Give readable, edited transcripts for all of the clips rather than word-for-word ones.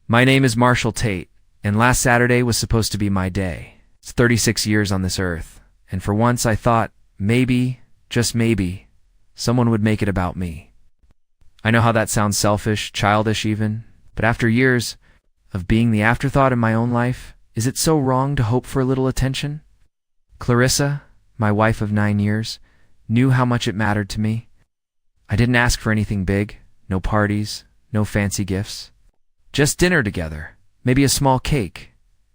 My name is Marshall Tate, and last Saturday was supposed to be my day. It's 36 years on this earth, and for once I thought, maybe, just maybe, someone would make it about me. I know how that sounds selfish, childish even, but after years of being the afterthought in my own life, is it so wrong to hope for a little attention? Clarissa, my wife of 9 years, knew how much it mattered to me. I didn't ask for anything big, no parties, no fancy gifts. Just dinner together, maybe a small cake,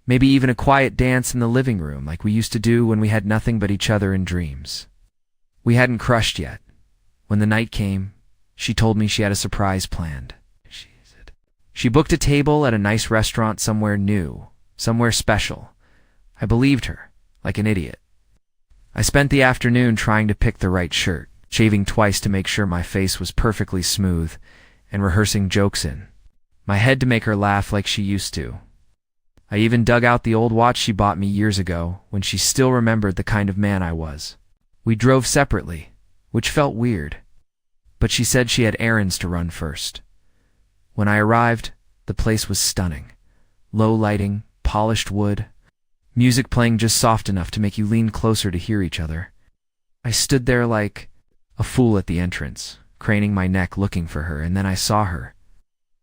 maybe even a quiet dance in the living room like we used to do when we had nothing but each other in dreams. We hadn't crushed yet. When the night came, she told me she had a surprise planned. She booked a table at a nice restaurant somewhere new, somewhere special. I believed her, like an idiot. I spent the afternoon trying to pick the right shirt, shaving twice to make sure my face was perfectly smooth, and rehearsing jokes in my head to make her laugh like she used to. I even dug out the old watch she bought me years ago when she still remembered the kind of man I was. We drove separately, which felt weird, but she said she had errands to run first. When I arrived, the place was stunning. Low lighting, polished wood, music playing just soft enough to make you lean closer to hear each other. I stood there like a fool at the entrance, craning my neck looking for her, and then I saw her.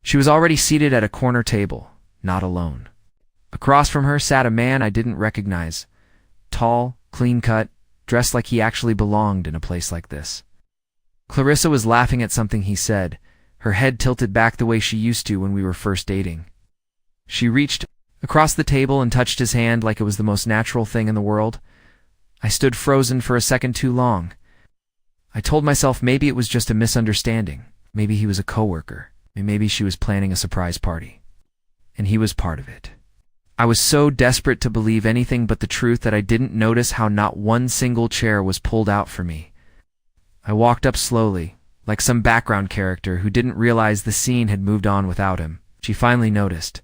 She was already seated at a corner table, not alone. Across from her sat a man I didn't recognize. Tall, clean-cut, dressed like he actually belonged in a place like this. Clarissa was laughing at something he said, her head tilted back the way she used to when we were first dating. She reached across the table and touched his hand like it was the most natural thing in the world. I stood frozen for a second too long. I told myself maybe it was just a misunderstanding. Maybe he was a coworker. Maybe she was planning a surprise party. And he was part of it. I was so desperate to believe anything but the truth that I didn't notice how not one single chair was pulled out for me. I walked up slowly, like some background character who didn't realize the scene had moved on without him. She finally noticed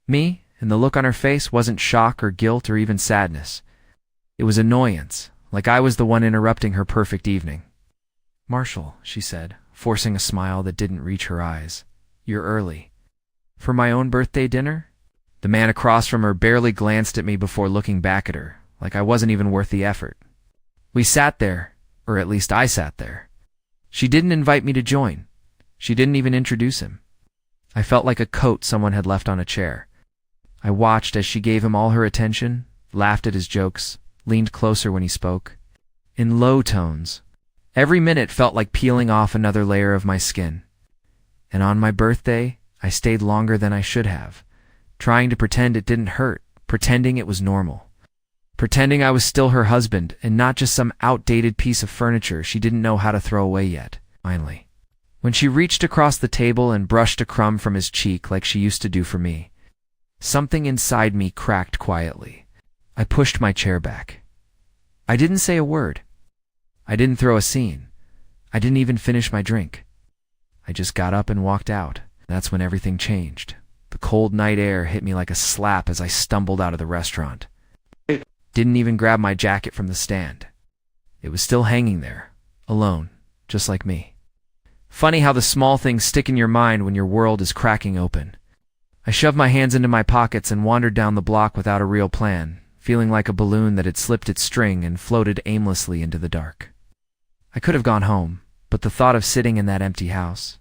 me, and the look on her face wasn't shock or guilt or even sadness. It was annoyance, like I was the one interrupting her perfect evening. "Marshall," she said, forcing a smile that didn't reach her eyes. "You're early. For my own birthday dinner?" The man across from her barely glanced at me before looking back at her, like I wasn't even worth the effort. We sat there, or at least I sat there. She didn't invite me to join. She didn't even introduce him. I felt like a coat someone had left on a chair. I watched as she gave him all her attention, laughed at his jokes, leaned closer when he spoke. In low tones. Every minute felt like peeling off another layer of my skin. And on my birthday, I stayed longer than I should have, trying to pretend it didn't hurt, pretending it was normal. Pretending I was still her husband and not just some outdated piece of furniture she didn't know how to throw away yet, finally. When she reached across the table and brushed a crumb from his cheek like she used to do for me, something inside me cracked quietly. I pushed my chair back. I didn't say a word. I didn't throw a scene. I didn't even finish my drink. I just got up and walked out. That's when everything changed. The cold night air hit me like a slap as I stumbled out of the restaurant. Didn't even grab my jacket from the stand. It was still hanging there, alone, just like me. Funny how the small things stick in your mind when your world is cracking open. I shoved my hands into my pockets and wandered down the block without a real plan, feeling like a balloon that had slipped its string and floated aimlessly into the dark. I could have gone home, but the thought of sitting in that empty house,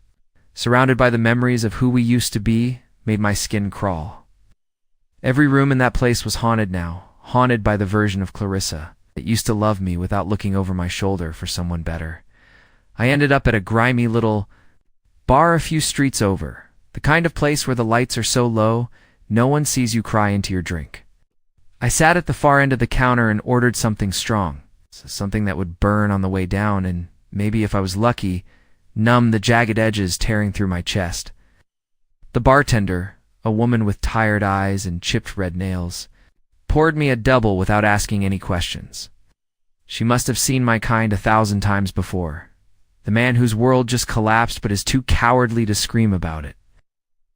surrounded by the memories of who we used to be, made my skin crawl. Every room in that place was haunted now, haunted by the version of Clarissa that used to love me without looking over my shoulder for someone better. I ended up at a grimy little bar a few streets over, the kind of place where the lights are so low, no one sees you cry into your drink. I sat at the far end of the counter and ordered something strong, something that would burn on the way down and, maybe if I was lucky, numb the jagged edges tearing through my chest. The bartender, a woman with tired eyes and chipped red nails, poured me a double without asking any questions. She must have seen my kind 1,000 times before. The man whose world just collapsed but is too cowardly to scream about it.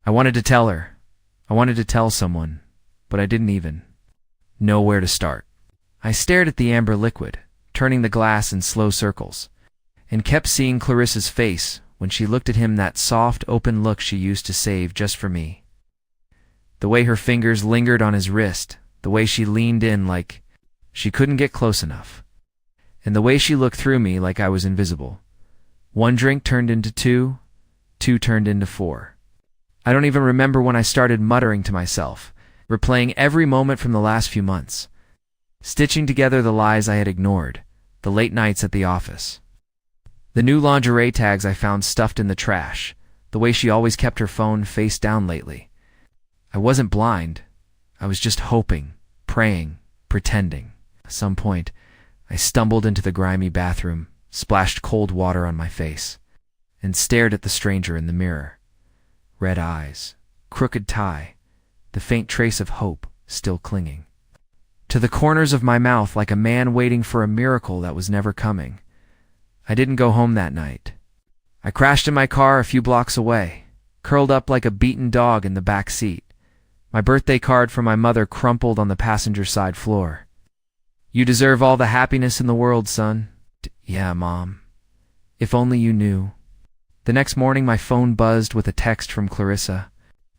I wanted to tell her. I wanted to tell someone, but I didn't even know where to start. I stared at the amber liquid, turning the glass in slow circles, and kept seeing Clarissa's face when she looked at him, that soft, open look she used to save just for me. The way her fingers lingered on his wrist, the way she leaned in like she couldn't get close enough, and the way she looked through me like I was invisible. One drink turned into two, two turned into four. I don't even remember when I started muttering to myself, replaying every moment from the last few months, stitching together the lies I had ignored, the late nights at the office, the new lingerie tags I found stuffed in the trash, the way she always kept her phone face down lately. I wasn't blind. I was just hoping, praying, pretending. At some point, I stumbled into the grimy bathroom, splashed cold water on my face, and stared at the stranger in the mirror. Red eyes, crooked tie, the faint trace of hope still clinging to the corners of my mouth like a man waiting for a miracle that was never coming. I didn't go home that night. I crashed in my car a few blocks away, curled up like a beaten dog in the back seat. My birthday card from my mother crumpled on the passenger side floor. "You deserve all the happiness in the world, son." "Yeah, Mom. If only you knew." The next morning my phone buzzed with a text from Clarissa.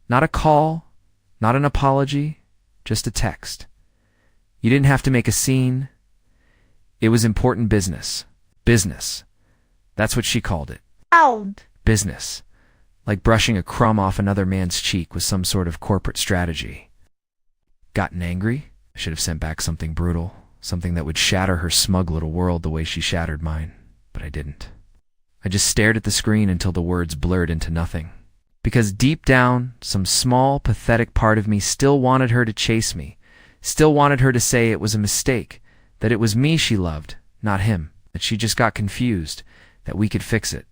Not a call, not an apology, just a text. "You didn't have to make a scene. It was important business." Business. That's what she called it. Out. Business. Like brushing a crumb off another man's cheek was some sort of corporate strategy. Gotten angry? I should have sent back something brutal, something that would shatter her smug little world the way she shattered mine, but I didn't. I just stared at the screen until the words blurred into nothing. Because deep down, some small, pathetic part of me still wanted her to chase me, still wanted her to say it was a mistake, that it was me she loved, not him, that she just got confused, that we could fix it.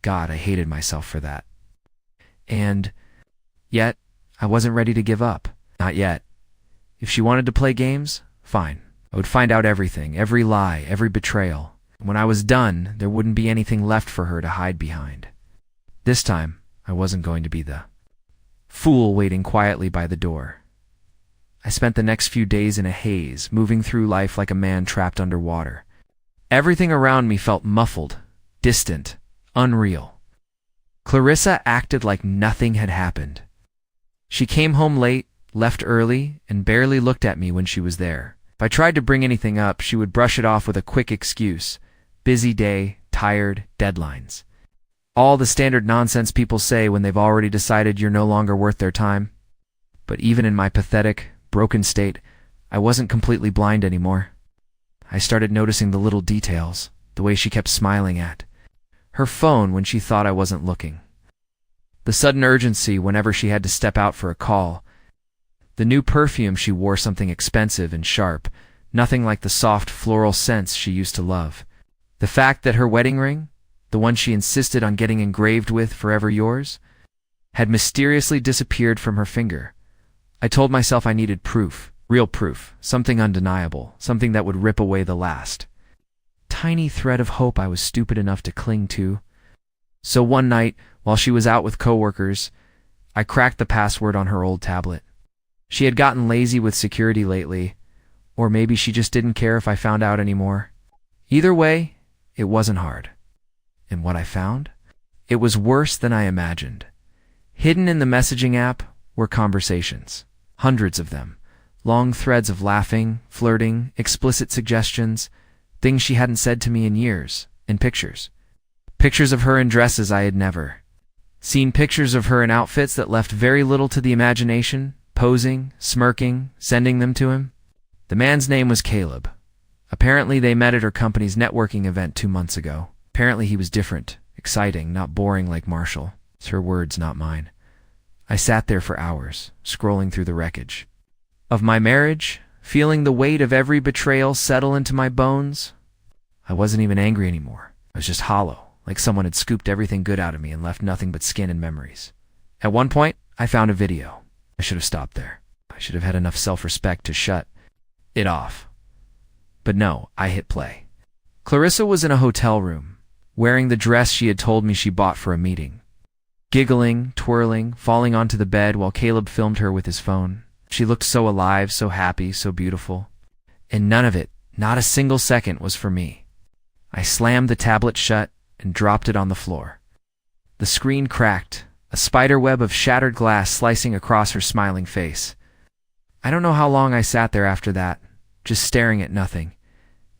God, I hated myself for that. And yet, I wasn't ready to give up. Not yet. If she wanted to play games, fine. I would find out everything, every lie, every betrayal. When I was done, there wouldn't be anything left for her to hide behind. This time, I wasn't going to be the fool waiting quietly by the door. I spent the next few days in a haze, moving through life like a man trapped underwater. Everything around me felt muffled, distant, unreal. Clarissa acted like nothing had happened. She came home late, left early, and barely looked at me when she was there. If I tried to bring anything up, she would brush it off with a quick excuse. Busy day, tired, deadlines. All the standard nonsense people say when they've already decided you're no longer worth their time. But even in my pathetic, broken state, I wasn't completely blind anymore. I started noticing the little details, the way she kept smiling at her phone when she thought I wasn't looking, the sudden urgency whenever she had to step out for a call, the new perfume she wore, something expensive and sharp, nothing like the soft floral scents she used to love, the fact that her wedding ring, the one she insisted on getting engraved with "Forever Yours," had mysteriously disappeared from her finger. I told myself I needed proof, real proof, something undeniable, something that would rip away the last tiny thread of hope I was stupid enough to cling to. So one night, while she was out with coworkers, I cracked the password on her old tablet. She had gotten lazy with security lately, or maybe she just didn't care if I found out anymore. Either way, it wasn't hard. And what I found? It was worse than I imagined. Hidden in the messaging app were conversations, hundreds of them, long threads of laughing, flirting, explicit suggestions, things she hadn't said to me in years, and pictures. Pictures of her in dresses I had never seen, pictures of her in outfits that left very little to the imagination, posing, smirking, sending them to him. The man's name was Caleb. Apparently they met at her company's networking event 2 months ago. Apparently he was different, exciting, not boring like Marshall. It's her words, not mine. I sat there for hours, scrolling through the wreckage of my marriage, feeling the weight of every betrayal settle into my bones. I wasn't even angry anymore. I was just hollow, like someone had scooped everything good out of me and left nothing but skin and memories. At one point, I found a video. I should have stopped there. I should have had enough self-respect to shut it off. But no, I hit play. Clarissa was in a hotel room, wearing the dress she had told me she bought for a meeting. Giggling, twirling, falling onto the bed while Caleb filmed her with his phone. She looked so alive, so happy, so beautiful. And none of it, not a single second, was for me. I slammed the tablet shut and dropped it on the floor. The screen cracked, a spider web of shattered glass slicing across her smiling face. I don't know how long I sat there after that, just staring at nothing.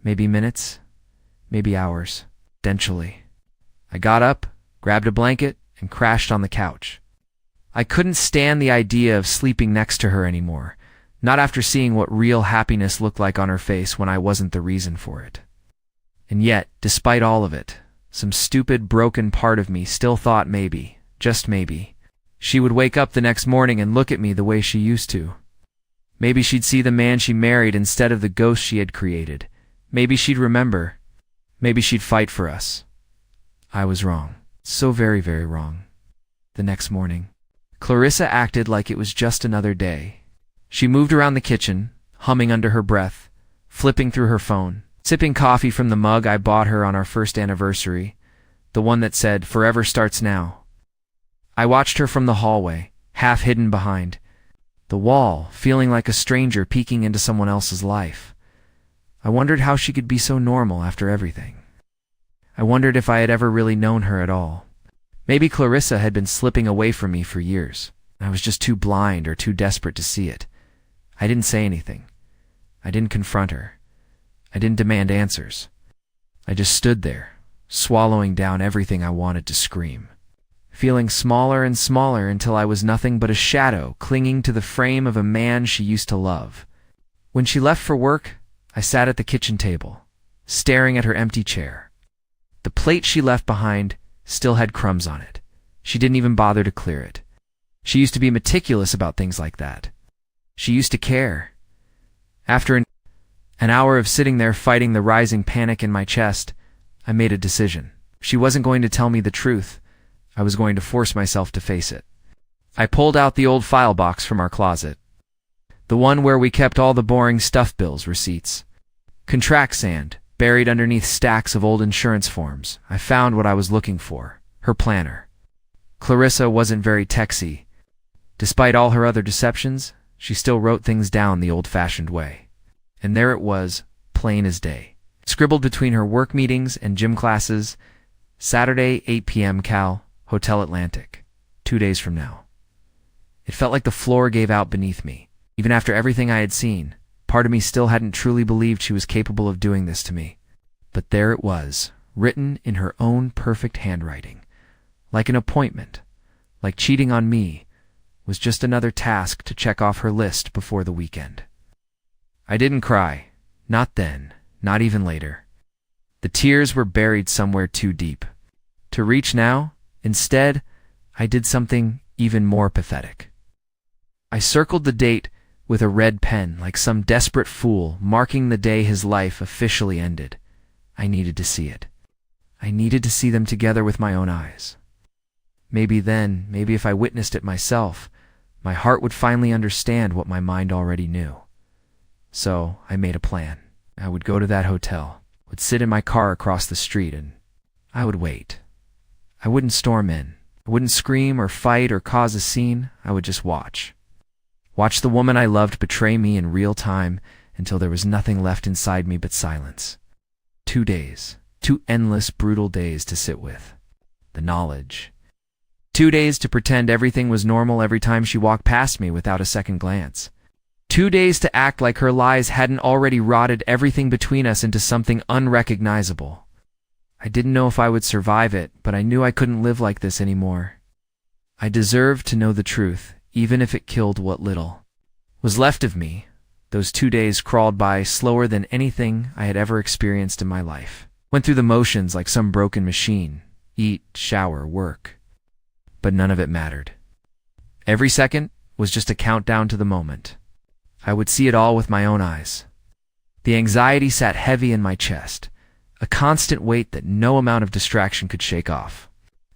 Maybe minutes, maybe hours. Eventually, I got up, grabbed a blanket, and crashed on the couch. I couldn't stand the idea of sleeping next to her anymore, not after seeing what real happiness looked like on her face when I wasn't the reason for it. And yet, despite all of it, some stupid, broken part of me still thought maybe, just maybe, she would wake up the next morning and look at me the way she used to. Maybe she'd see the man she married instead of the ghost she had created. Maybe she'd remember. Maybe she'd fight for us. I was wrong. So very, very wrong. The next morning, Clarissa acted like it was just another day. She moved around the kitchen, humming under her breath, flipping through her phone, sipping coffee from the mug I bought her on our first anniversary, the one that said, "Forever starts now." I watched her from the hallway, half hidden behind the wall, feeling like a stranger peeking into someone else's life. I wondered how she could be so normal after everything. I wondered if I had ever really known her at all. Maybe Clarissa had been slipping away from me for years. I was just too blind or too desperate to see it. I didn't say anything. I didn't confront her. I didn't demand answers. I just stood there, swallowing down everything I wanted to scream, feeling smaller and smaller until I was nothing but a shadow clinging to the frame of a man she used to love. When she left for work, I sat at the kitchen table, staring at her empty chair. The plate she left behind still had crumbs on it. She didn't even bother to clear it. She used to be meticulous about things like that. She used to care. After an hour of sitting there fighting the rising panic in my chest, I made a decision. She wasn't going to tell me the truth. I was going to force myself to face it. I pulled out the old file box from our closet, the one where we kept all the boring stuff bills, receipts, contract sand, buried underneath stacks of old insurance forms. I found what I was looking for, her planner. Clarissa wasn't very techy. Despite all her other deceptions, she still wrote things down the old-fashioned way. And there it was, plain as day, scribbled between her work meetings and gym classes. Saturday, 8 p.m. Cal, Hotel Atlantic, 2 days from now. It felt like the floor gave out beneath me. Even after everything I had seen, part of me still hadn't truly believed she was capable of doing this to me. But there it was, written in her own perfect handwriting. Like an appointment, like cheating on me, was just another task to check off her list before the weekend. I didn't cry. Not then, not even later. The tears were buried somewhere too deep to reach now. Instead, I did something even more pathetic. I circled the date with a red pen like some desperate fool, marking the day his life officially ended. I needed to see it. I needed to see them together with my own eyes. Maybe then, maybe if I witnessed it myself, my heart would finally understand what my mind already knew. So I made a plan. I would go to that hotel, would sit in my car across the street, and I would wait. I wouldn't storm in. I wouldn't scream or fight or cause a scene. I would just watch. Watch the woman I loved betray me in real time until there was nothing left inside me but silence. 2 days. 2 endless, brutal days to sit with. The knowledge. 2 days to pretend everything was normal every time she walked past me without a second glance. 2 days to act like her lies hadn't already rotted everything between us into something unrecognizable. I didn't know if I would survive it, but I knew I couldn't live like this anymore. I deserved to know the truth, even if it killed what little was left of me. Those 2 days crawled by slower than anything I had ever experienced in my life. Went through the motions like some broken machine. Eat, shower, work. But none of it mattered. Every second was just a countdown to the moment. I would see it all with my own eyes. The anxiety sat heavy in my chest, a constant weight that no amount of distraction could shake off.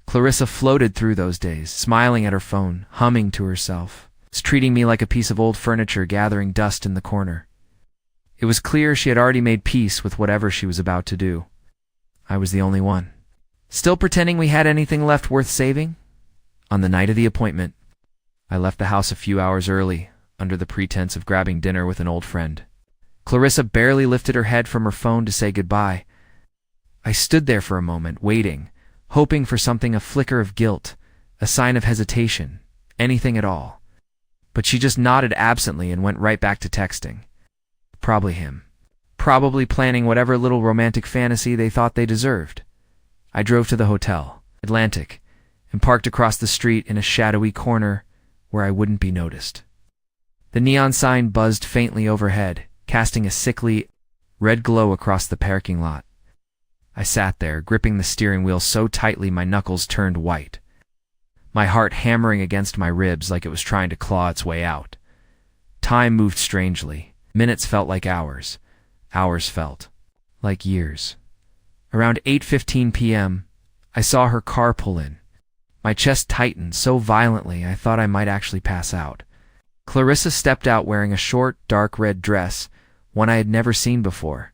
Clarissa floated through those days, smiling at her phone, humming to herself, treating me like a piece of old furniture gathering dust in the corner. It was clear she had already made peace with whatever she was about to do. I was the only one. Still pretending we had anything left worth saving? On the night of the appointment, I left the house a few hours early, under the pretense of grabbing dinner with an old friend. Clarissa barely lifted her head from her phone to say goodbye. I stood there for a moment, waiting, hoping for something, a flicker of guilt, a sign of hesitation, anything at all. But she just nodded absently and went right back to texting. Probably him. Probably planning whatever little romantic fantasy they thought they deserved. I drove to the hotel, Atlantic, and parked across the street in a shadowy corner where I wouldn't be noticed. The neon sign buzzed faintly overhead, casting a sickly red glow across the parking lot. I sat there, gripping the steering wheel so tightly my knuckles turned white, my heart hammering against my ribs like it was trying to claw its way out. Time moved strangely. Minutes felt like hours. Hours felt like years. Around 8:15 p.m., I saw her car pull in. My chest tightened so violently I thought I might actually pass out. Clarissa stepped out wearing a short, dark red dress, one I had never seen before.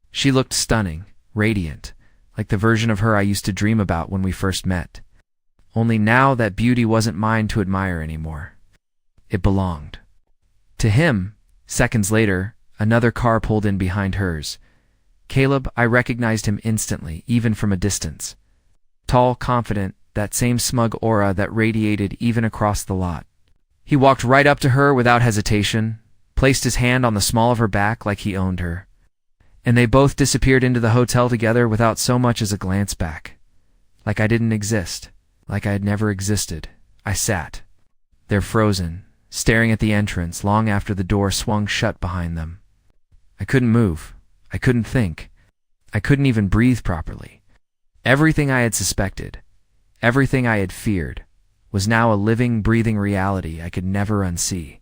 She looked stunning, radiant, like the version of her I used to dream about when we first met. Only now that beauty wasn't mine to admire anymore. It belonged to him. Seconds later, another car pulled in behind hers. Caleb, I recognized him instantly, even from a distance. Tall, confident, that same smug aura that radiated even across the lot. He walked right up to her without hesitation, placed his hand on the small of her back like he owned her. And they both disappeared into the hotel together without so much as a glance back. Like I didn't exist. Like I had never existed. I sat there frozen, staring at the entrance long after the door swung shut behind them. I couldn't move. I couldn't think. I couldn't even breathe properly. Everything I had suspected, everything I had feared, was now a living, breathing reality I could never unsee.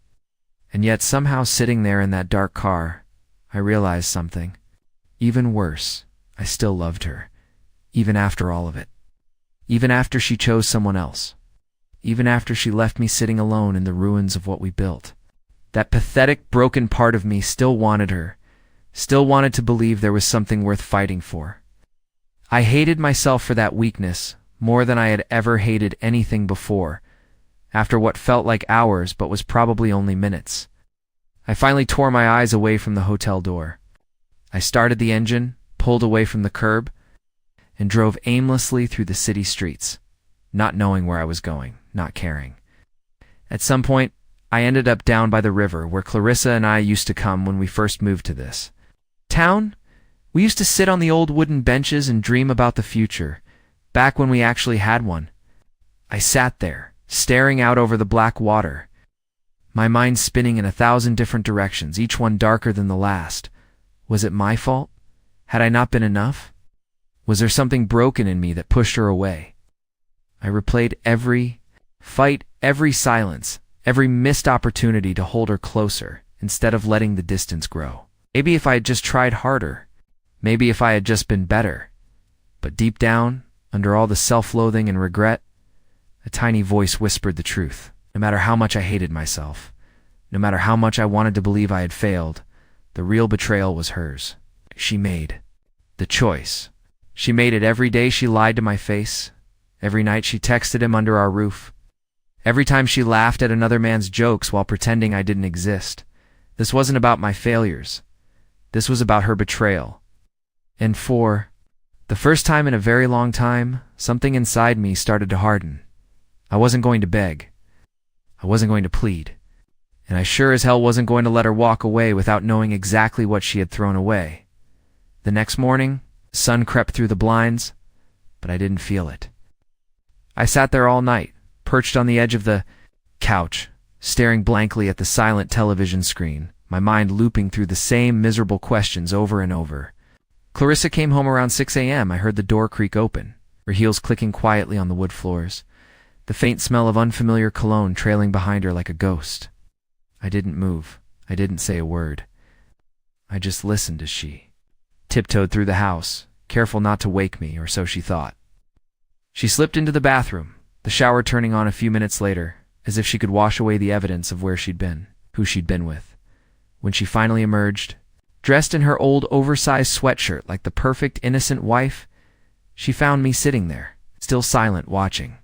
And yet somehow sitting there in that dark car, I realized something. Even worse, I still loved her, even after all of it. Even after she chose someone else. Even after she left me sitting alone in the ruins of what we built. That pathetic, broken part of me still wanted her, still wanted to believe there was something worth fighting for. I hated myself for that weakness more than I had ever hated anything before, after what felt like hours but was probably only minutes. I finally tore my eyes away from the hotel door. I started the engine, pulled away from the curb, and drove aimlessly through the city streets, not knowing where I was going, not caring. At some point, I ended up down by the river where Clarissa and I used to come when we first moved to this town. We used to sit on the old wooden benches and dream about the future, back when we actually had one. I sat there, staring out over the black water, my mind spinning in 1,000 different directions, each one darker than the last. Was it my fault? Had I not been enough? Was there something broken in me that pushed her away? I replayed every fight, every silence, every missed opportunity to hold her closer instead of letting the distance grow. Maybe if I had just tried harder, maybe if I had just been better. But deep down, under all the self-loathing and regret, a tiny voice whispered the truth. No matter how much I hated myself, no matter how much I wanted to believe I had failed, the real betrayal was hers. She made the choice. She made it every day she lied to my face, every night she texted him under our roof, every time she laughed at another man's jokes while pretending I didn't exist. This wasn't about my failures. This was about her betrayal. And for the first time in a very long time, something inside me started to harden. I wasn't going to beg. I wasn't going to plead. And I sure as hell wasn't going to let her walk away without knowing exactly what she had thrown away. The next morning, the sun crept through the blinds, but I didn't feel it. I sat there all night, perched on the edge of the couch, staring blankly at the silent television screen, my mind looping through the same miserable questions over and over. Clarissa came home around 6 a.m. I heard the door creak open, her heels clicking quietly on the wood floors, the faint smell of unfamiliar cologne trailing behind her like a ghost. I didn't move. I didn't say a word. I just listened as she tiptoed through the house, careful not to wake me, or so she thought. She slipped into the bathroom, the shower turning on a few minutes later, as if she could wash away the evidence of where she'd been, who she'd been with. When she finally emerged, dressed in her old oversized sweatshirt like the perfect innocent wife, she found me sitting there, still silent, watching.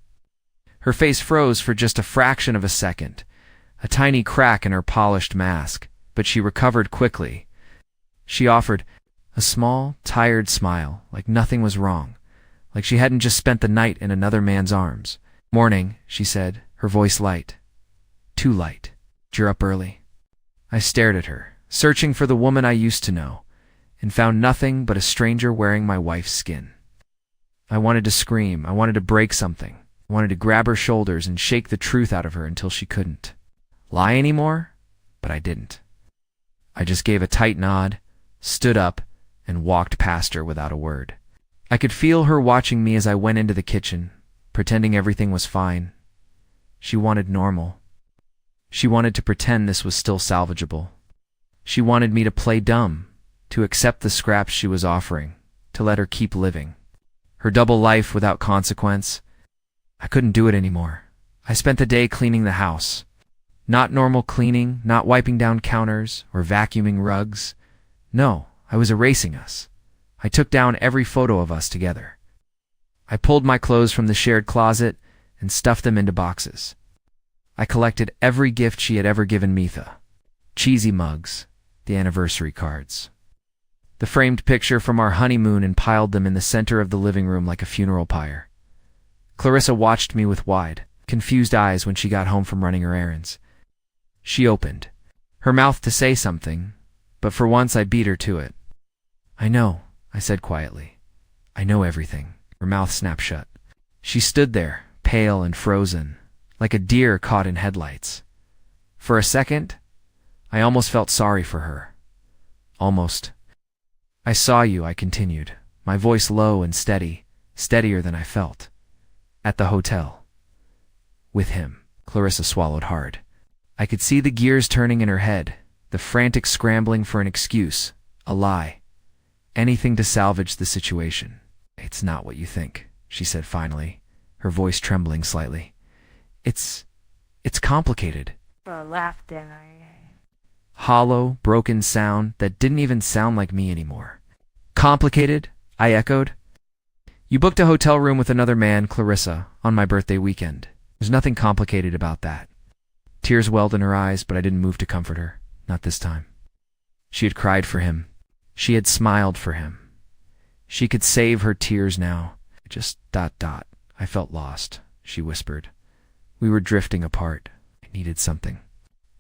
Her face froze for just a fraction of a second, a tiny crack in her polished mask, but she recovered quickly. She offered a small, tired smile, like nothing was wrong, like she hadn't just spent the night in another man's arms. "Morning," she said, her voice light. Too light. "You're up early." I stared at her, searching for the woman I used to know, and found nothing but a stranger wearing my wife's skin. I wanted to scream. I wanted to break something. I wanted to grab her shoulders and shake the truth out of her until she couldn't lie anymore, but I didn't. I just gave a tight nod, stood up, and walked past her without a word. I could feel her watching me as I went into the kitchen, pretending everything was fine. She wanted normal. She wanted to pretend this was still salvageable. She wanted me to play dumb, to accept the scraps she was offering, to let her keep living. Her double life without consequence. I couldn't do it anymore. I spent the day cleaning the house. Not normal cleaning, not wiping down counters or vacuuming rugs. No, I was erasing us. I took down every photo of us together. I pulled my clothes from the shared closet and stuffed them into boxes. I collected every gift she had ever given Mitha. Cheesy mugs, the anniversary cards, the framed picture from our honeymoon, and piled them in the center of the living room like a funeral pyre. Clarissa watched me with wide, confused eyes when she got home from running her errands. She opened her mouth to say something, but for once I beat her to it. "I know," I said quietly. "I know everything." Her mouth snapped shut. She stood there, pale and frozen, like a deer caught in headlights. For a second, I almost felt sorry for her. Almost. "I saw you," I continued, my voice low and steady, steadier than I felt. "At the hotel. With him." Clarissa swallowed hard. I could see the gears turning in her head, the frantic scrambling for an excuse, a lie. Anything to salvage the situation. "It's not what you think," she said finally, her voice trembling slightly. It's complicated." Laughed and Hollow, broken sound that didn't even sound like me anymore. "Complicated?" I echoed. "You booked a hotel room with another man, Clarissa, on my birthday weekend. There's nothing complicated about that." Tears welled in her eyes, but I didn't move to comfort her. Not this time. She had cried for him. She had smiled for him. She could save her tears now. Just ... I felt lost, she whispered. We were drifting apart. I needed something.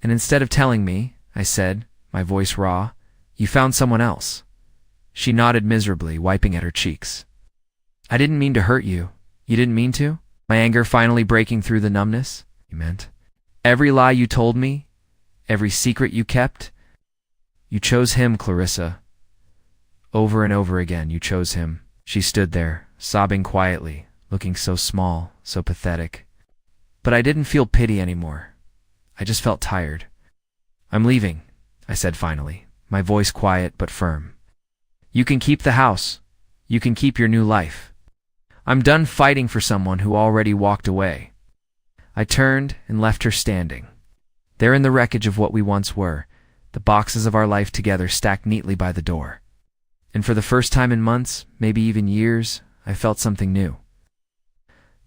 "And instead of telling me," I said, my voice raw, "you found someone else." She nodded miserably, wiping at her cheeks. "I didn't mean to hurt you." "You didn't mean to?" My anger finally breaking through the numbness. "You meant? Every lie you told me? Every secret you kept? You chose him, Clarissa. Over and over again, you chose him." She stood there, sobbing quietly, looking so small, so pathetic. But I didn't feel pity anymore. I just felt tired. "I'm leaving," I said finally, my voice quiet but firm. "You can keep the house. You can keep your new life. I'm done fighting for someone who already walked away." I turned and left her standing. There in the wreckage of what we once were, the boxes of our life together stacked neatly by the door. And for the first time in months, maybe even years, I felt something new.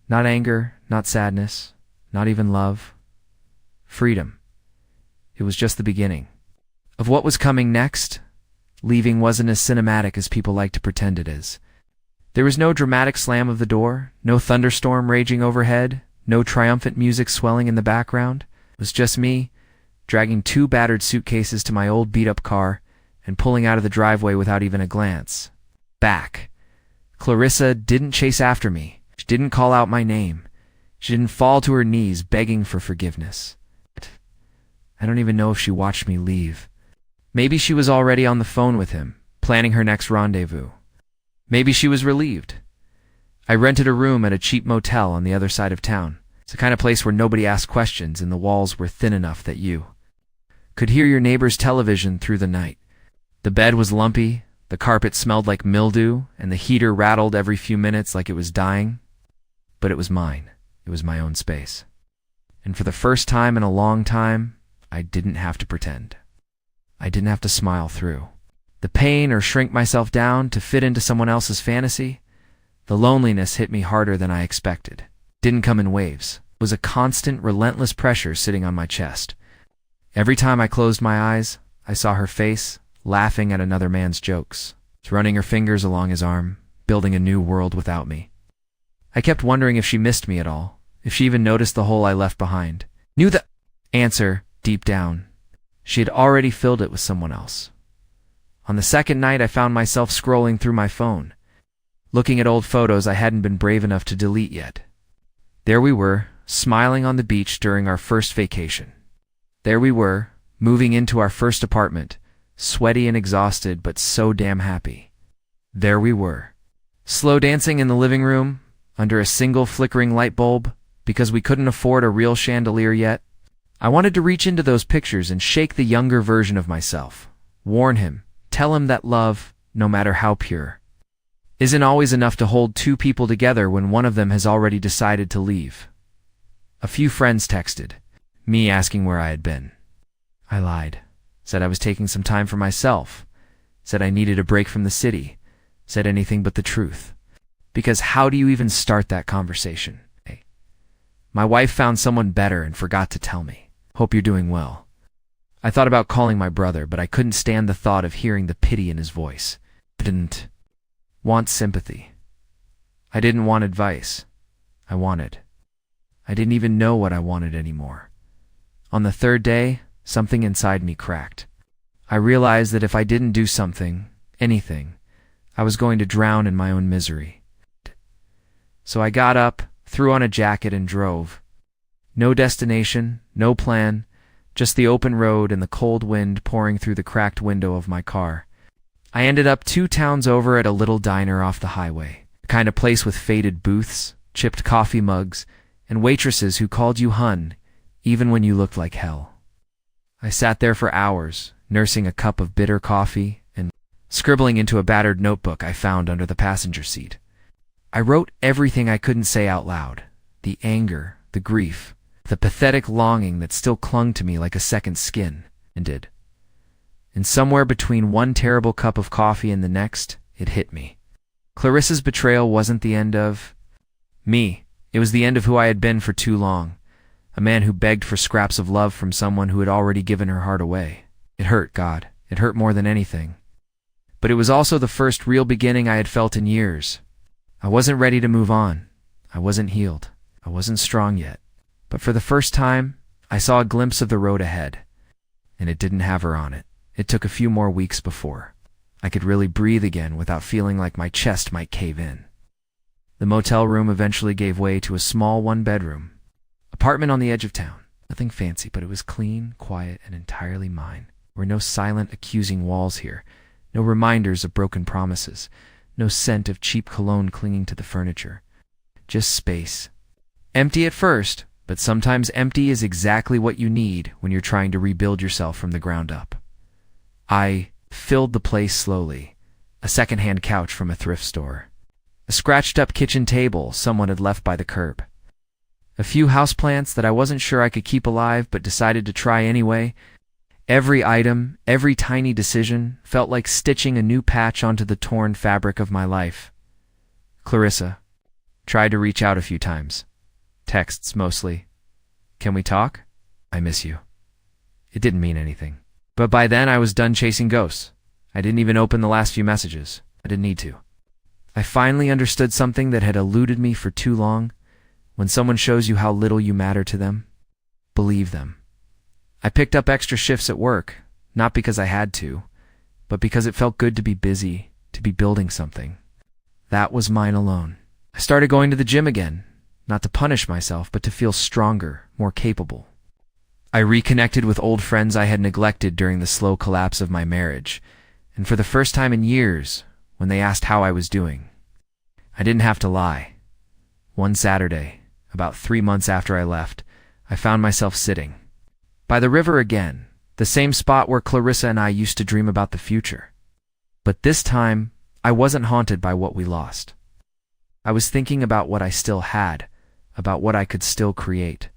Not anger, not sadness, not even love. Freedom. It was just the beginning. Of what was coming next, leaving wasn't as cinematic as people like to pretend it is. There was no dramatic slam of the door, no thunderstorm raging overhead, no triumphant music swelling in the background. It was just me, dragging 2 battered suitcases to my old beat-up car and pulling out of the driveway without even a glance. Back. Clarissa didn't chase after me. She didn't call out my name. She didn't fall to her knees begging for forgiveness. I don't even know if she watched me leave. Maybe she was already on the phone with him, planning her next rendezvous. Maybe she was relieved. I rented a room at a cheap motel on the other side of town. It's the kind of place where nobody asked questions and the walls were thin enough that you could hear your neighbor's television through the night. The bed was lumpy, the carpet smelled like mildew, and the heater rattled every few minutes like it was dying. But it was mine. It was my own space. And for the first time in a long time, I didn't have to pretend. I didn't have to smile through the pain or shrink myself down to fit into someone else's fantasy. The loneliness hit me harder than I expected. Didn't come in waves. It was a constant, relentless pressure sitting on my chest. Every time I closed my eyes, I saw her face, laughing at another man's jokes, running her fingers along his arm, building a new world without me. I kept wondering if she missed me at all, if she even noticed the hole I left behind. Knew the answer deep down. She had already filled it with someone else. On the second night, I found myself scrolling through my phone, looking at old photos I hadn't been brave enough to delete yet. There we were, smiling on the beach during our first vacation. There we were, moving into our first apartment, sweaty and exhausted, but so damn happy. There we were, slow dancing in the living room, under a single flickering light bulb, because we couldn't afford a real chandelier yet. I wanted to reach into those pictures and shake the younger version of myself, warn him, tell him that love, no matter how pure, isn't always enough to hold two people together when one of them has already decided to leave. A few friends texted, me asking where I had been. I lied, said I was taking some time for myself, said I needed a break from the city, said anything but the truth. Because how do you even start that conversation? My wife found someone better and forgot to tell me. Hope you're doing well. I thought about calling my brother, but I couldn't stand the thought of hearing the pity in his voice. I didn't want sympathy. I didn't want advice. I didn't even know what I wanted anymore. On the third day, something inside me cracked. I realized that if I didn't do something, anything, I was going to drown in my own misery. So I got up, threw on a jacket, and drove. No destination, no plan, just the open road and the cold wind pouring through the cracked window of my car. I ended up 2 towns over at a little diner off the highway, the kind of place with faded booths, chipped coffee mugs, and waitresses who called you hun, even when you looked like hell. I sat there for hours, nursing a cup of bitter coffee and scribbling into a battered notebook I found under the passenger seat. I wrote everything I couldn't say out loud, the anger, the grief, the pathetic longing that still clung to me like a second skin, and did. And somewhere between one terrible cup of coffee and the next, it hit me. Clarissa's betrayal wasn't the end of me. It was the end of who I had been for too long, a man who begged for scraps of love from someone who had already given her heart away. It hurt, God. It hurt more than anything. But it was also the first real beginning I had felt in years. I wasn't ready to move on. I wasn't healed. I wasn't strong yet. But for the first time, I saw a glimpse of the road ahead, and it didn't have her on it. It took a few more weeks before I could really breathe again without feeling like my chest might cave in. The motel room eventually gave way to a small 1-bedroom apartment on the edge of town. Nothing fancy, but it was clean, quiet, and entirely mine. There were no silent, accusing walls here, no reminders of broken promises, no scent of cheap cologne clinging to the furniture. Just space. Empty at first, but sometimes empty is exactly what you need when you're trying to rebuild yourself from the ground up. I filled the place slowly. A second-hand couch from a thrift store. A scratched-up kitchen table someone had left by the curb. A few houseplants that I wasn't sure I could keep alive but decided to try anyway. Every item, every tiny decision felt like stitching a new patch onto the torn fabric of my life. Clarissa. Tried to reach out a few times. Texts mostly. Can we talk? I miss you. It didn't mean anything. But by then I was done chasing ghosts. I didn't even open the last few messages. I didn't need to. I finally understood something that had eluded me for too long. When someone shows you how little you matter to them, believe them. I picked up extra shifts at work, not because I had to, but because it felt good to be busy, to be building something. That was mine alone. I started going to the gym again, not to punish myself, but to feel stronger, more capable. I reconnected with old friends I had neglected during the slow collapse of my marriage, and for the first time in years, when they asked how I was doing, I didn't have to lie. One Saturday, about 3 months after I left, I found myself sitting by the river again, the same spot where Clarissa and I used to dream about the future. But this time, I wasn't haunted by what we lost. I was thinking about what I still had, about what I could still create.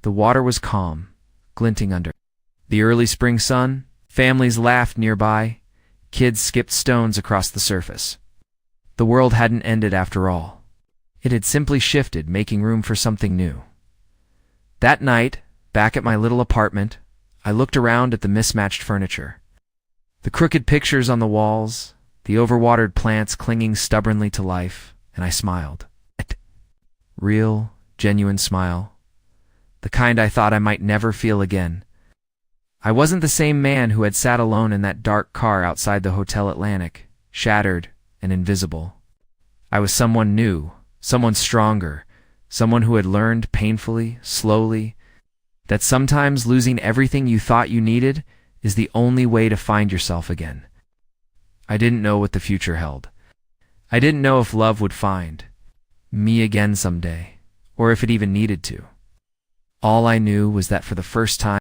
The water was calm, glinting under the early spring sun. Families laughed nearby. Kids skipped stones across the surface. The world hadn't ended after all. It had simply shifted, making room for something new. That night, back at my little apartment, I looked around at the mismatched furniture. The crooked pictures on the walls, the overwatered plants clinging stubbornly to life, and I smiled. Real, genuine smile, the kind I thought I might never feel again. I wasn't the same man who had sat alone in that dark car outside the Hotel Atlantic, shattered and invisible. I was someone new, someone stronger, someone who had learned painfully, slowly, that sometimes losing everything you thought you needed is the only way to find yourself again. I didn't know what the future held. I didn't know if love would find me again someday, or if it even needed to. All I knew was that for the first time,